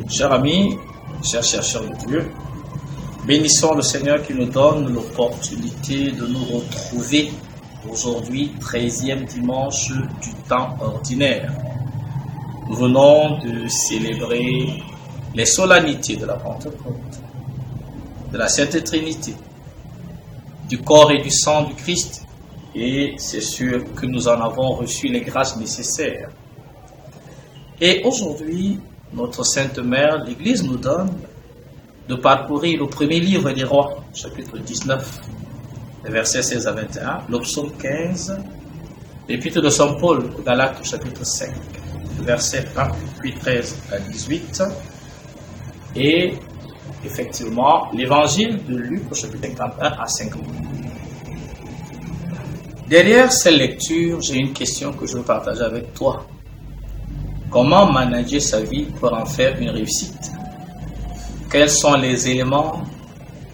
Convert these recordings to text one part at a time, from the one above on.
Chers amis, chers chercheurs de Dieu, bénissons le Seigneur qui nous donne l'opportunité de nous retrouver aujourd'hui, 13e dimanche du temps ordinaire. Nous venons de célébrer les solennités de la Pentecôte, de la Sainte Trinité, du corps et du sang du Christ, et c'est sûr que nous en avons reçu les grâces nécessaires. Et aujourd'hui, notre Sainte Mère, l'Église nous donne de parcourir le premier livre des Rois, chapitre 19, versets 16 à 21, le psaume 15, l'épître de Saint Paul aux Galates, chapitre 5, versets 1, puis 13 à 18, et effectivement l'évangile de Luc, chapitre 51 à 50. Derrière ces lectures, j'ai une question que je veux partager avec toi. Comment manager sa vie pour en faire une réussite? Quels sont les éléments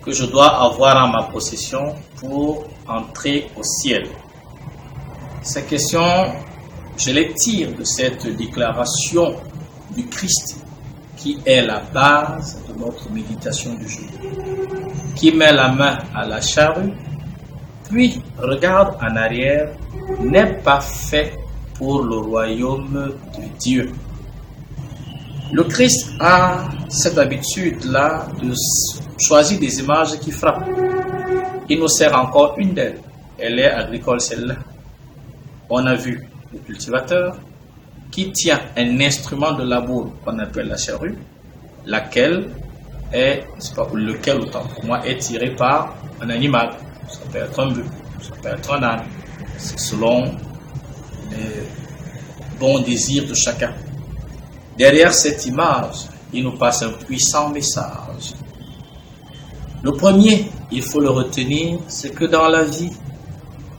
que je dois avoir en ma possession pour entrer au ciel? Ces questions, je les tire de cette déclaration du Christ qui est la base de notre méditation du jour. Qui met la main à la charrue, puis regarde en arrière, n'est pas fait pour le royaume de Dieu. Le Christ a cette habitude-là de choisir des images qui frappent. Il nous sert encore une d'elles. Elle est agricole, celle-là. On a vu le cultivateur qui tient un instrument de labour qu'on appelle la charrue, lequel, autant pour moi, est tiré par un animal. Ça peut être un bœuf, ça peut être un âne. C'est selon les bons désirs de chacun. Derrière cette image, il nous passe un puissant message. Le premier, il faut le retenir, c'est que dans la vie,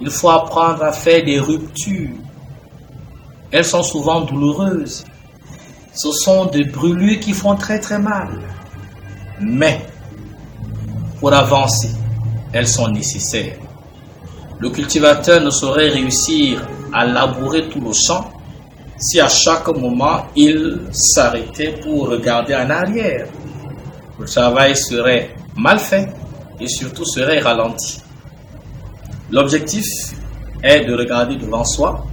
il faut apprendre à faire des ruptures. Elles sont souvent douloureuses. Ce sont des brûlures qui font très très mal. Mais, pour avancer, elles sont nécessaires. Le cultivateur ne saurait réussir à labourer tout le champ si à chaque moment il s'arrêtait pour regarder en arrière. Le travail serait mal fait et surtout serait ralenti. L'objectif est de regarder devant soi.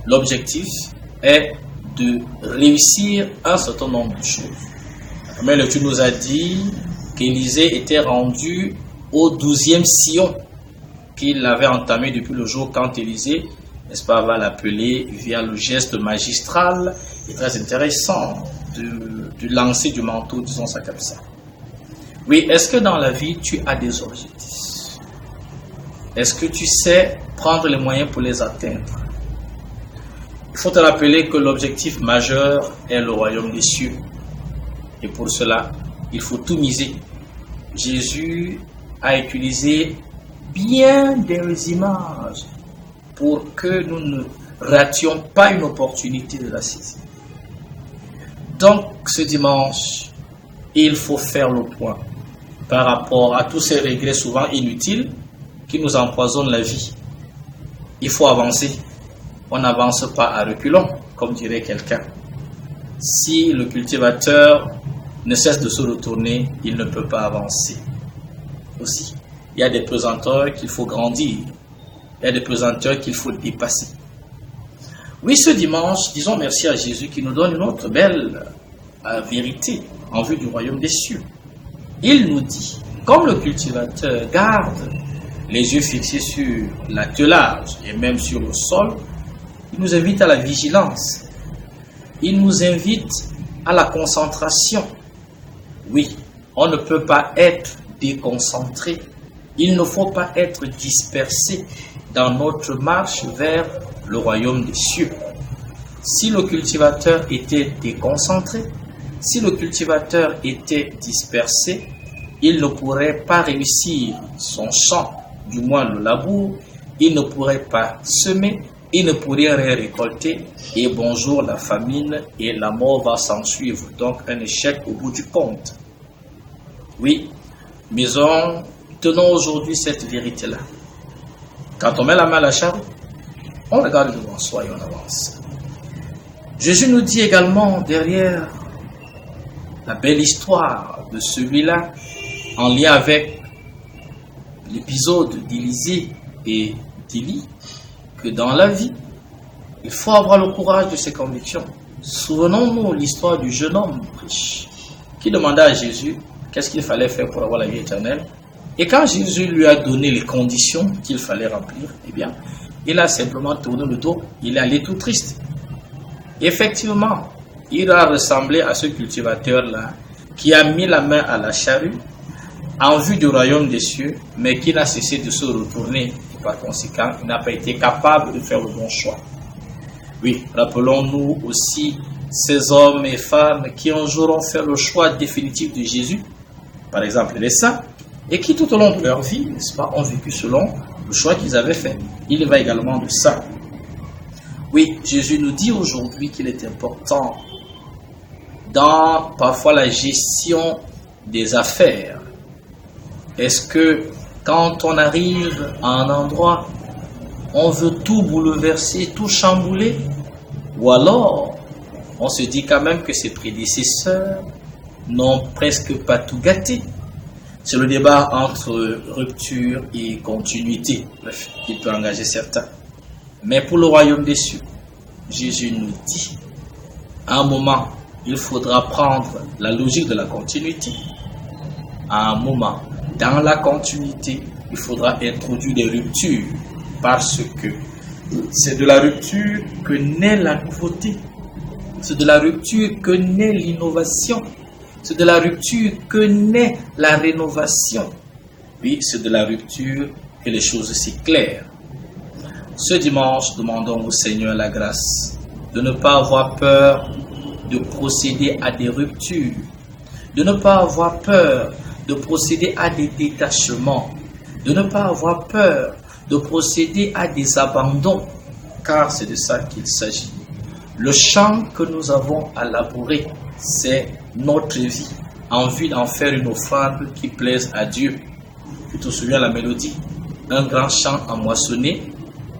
L'objectif est de réussir un certain nombre de choses. Mais le tu nous a dit qu'Élisée était rendu au 12e sillon qu'il avait entamé depuis le jour quand Élisée, n'est-ce pas, va l'appeler via le geste magistral et très intéressant du lancer du manteau, disons ça comme ça. Oui, est-ce que dans la vie, tu as des objectifs? Est-ce que tu sais prendre les moyens pour les atteindre? Il faut te rappeler que l'objectif majeur est le royaume des cieux. Et pour cela, il faut tout miser. Jésus a utilisé bien des images pour que nous ne rations pas une opportunité de la saisir. Donc, ce dimanche, il faut faire le point par rapport à tous ces regrets souvent inutiles qui nous empoisonnent la vie. Il faut avancer. On n'avance pas à reculons, comme dirait quelqu'un. Si le cultivateur ne cesse de se retourner, il ne peut pas avancer. Aussi, il y a des pesanteurs qu'il faut grandir. Il y a des pesanteurs qu'il faut dépasser. Oui, ce dimanche, disons merci à Jésus qui nous donne une autre belle vérité en vue du royaume des cieux. Il nous dit, comme le cultivateur garde les yeux fixés sur l'attelage et même sur le sol, il nous invite à la vigilance. Il nous invite à la concentration. Oui, on ne peut pas être déconcentré. Il ne faut pas être dispersé dans notre marche vers le royaume des cieux. Si le cultivateur était déconcentré, si le cultivateur était dispersé, il ne pourrait pas réussir son champ, du moins le labour, il ne pourrait pas semer, il ne pourrait rien récolter, et bonjour la famine et la mort va s'en suivre, donc un échec au bout du compte. Oui, mais tenons aujourd'hui cette vérité-là. Quand on met la main à la charrue, on regarde devant soi et on avance. Jésus nous dit également derrière la belle histoire de celui-là en lien avec l'épisode d'Élisée et d'Élie, que dans la vie, il faut avoir le courage de ses convictions. Souvenons-nous l'histoire du jeune homme riche qui demanda à Jésus qu'est-ce qu'il fallait faire pour avoir la vie éternelle. Et quand Jésus lui a donné les conditions qu'il fallait remplir, eh bien, il a simplement tourné le dos, il est allé tout triste. Effectivement, il a ressemblé à ce cultivateur-là qui a mis la main à la charrue en vue du royaume des cieux, mais qui n'a cessé de se retourner. Et par conséquent, il n'a pas été capable de faire le bon choix. Oui, rappelons-nous aussi ces hommes et femmes qui un jour ont fait le choix définitif de Jésus, par exemple les saints, et qui tout au long de leur vie, n'est-ce pas, ont vécu selon le choix qu'ils avaient fait. Il va également de ça. Oui, Jésus nous dit aujourd'hui qu'il est important dans parfois la gestion des affaires. Est-ce que quand on arrive à un endroit, on veut tout bouleverser, tout chambouler? Ou alors, on se dit quand même que ses prédécesseurs n'ont presque pas tout gâté? C'est le débat entre rupture et continuité. Bref, il peut engager certains. Mais pour le royaume des cieux, Jésus nous dit, à un moment, il faudra prendre la logique de la continuité. À un moment, dans la continuité, il faudra introduire des ruptures parce que c'est de la rupture que naît la nouveauté. C'est de la rupture que naît l'innovation. C'est de la rupture que naît la rénovation. Oui, c'est de la rupture que les choses s'éclairent. Ce dimanche, demandons au Seigneur la grâce de ne pas avoir peur de procéder à des ruptures, de ne pas avoir peur de procéder à des détachements, de ne pas avoir peur de procéder à des abandons, car c'est de ça qu'il s'agit. Le champ que nous avons à labourer, c'est notre vie, en vue d'en faire une offrande qui plaise à Dieu. Tu te souviens la mélodie? Un grand champ à moissonner,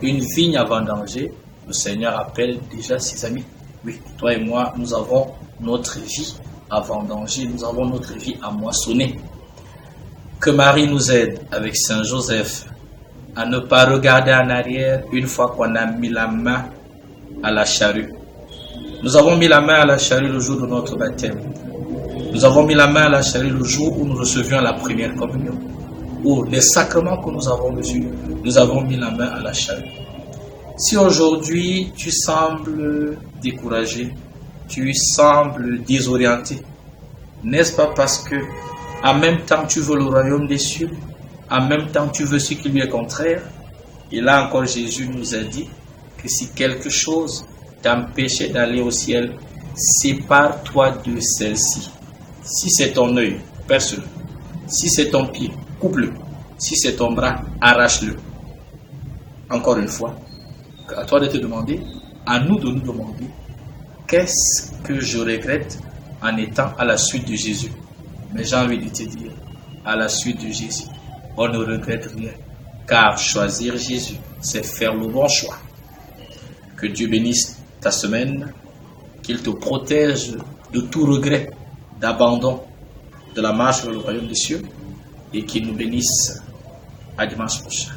une vigne à vendanger. Le Seigneur appelle déjà ses amis. Oui, toi et moi, nous avons notre vie à vendanger, nous avons notre vie à moissonner. Que Marie nous aide avec Saint Joseph à ne pas regarder en arrière une fois qu'on a mis la main à la charrue. Nous avons mis la main à la charrue le jour de notre baptême. Nous avons mis la main à la charrue le jour où nous recevions la première communion. Ou les sacrements que nous avons reçus, nous avons mis la main à la charrue. Si aujourd'hui tu sembles découragé, tu sembles désorienté, n'est-ce pas parce que en même temps tu veux le royaume des cieux, en même temps tu veux ce qui lui est contraire? Et là encore Jésus nous a dit que si quelque chose t'empêchait d'aller au ciel, sépare-toi de celle-ci. Si c'est ton œil, perce-le. Si c'est ton pied, coupe-le. Si c'est ton bras, arrache-le. Encore une fois, à toi de te demander, à nous de nous demander, qu'est-ce que je regrette en étant à la suite de Jésus? Mais j'ai envie de te dire, à la suite de Jésus, on ne regrette rien. Car choisir Jésus, c'est faire le bon choix. Que Dieu bénisse ta semaine, qu'il te protège de tout regret, d'abandon de la marche vers le royaume des cieux et qu'il nous bénisse. À dimanche prochain.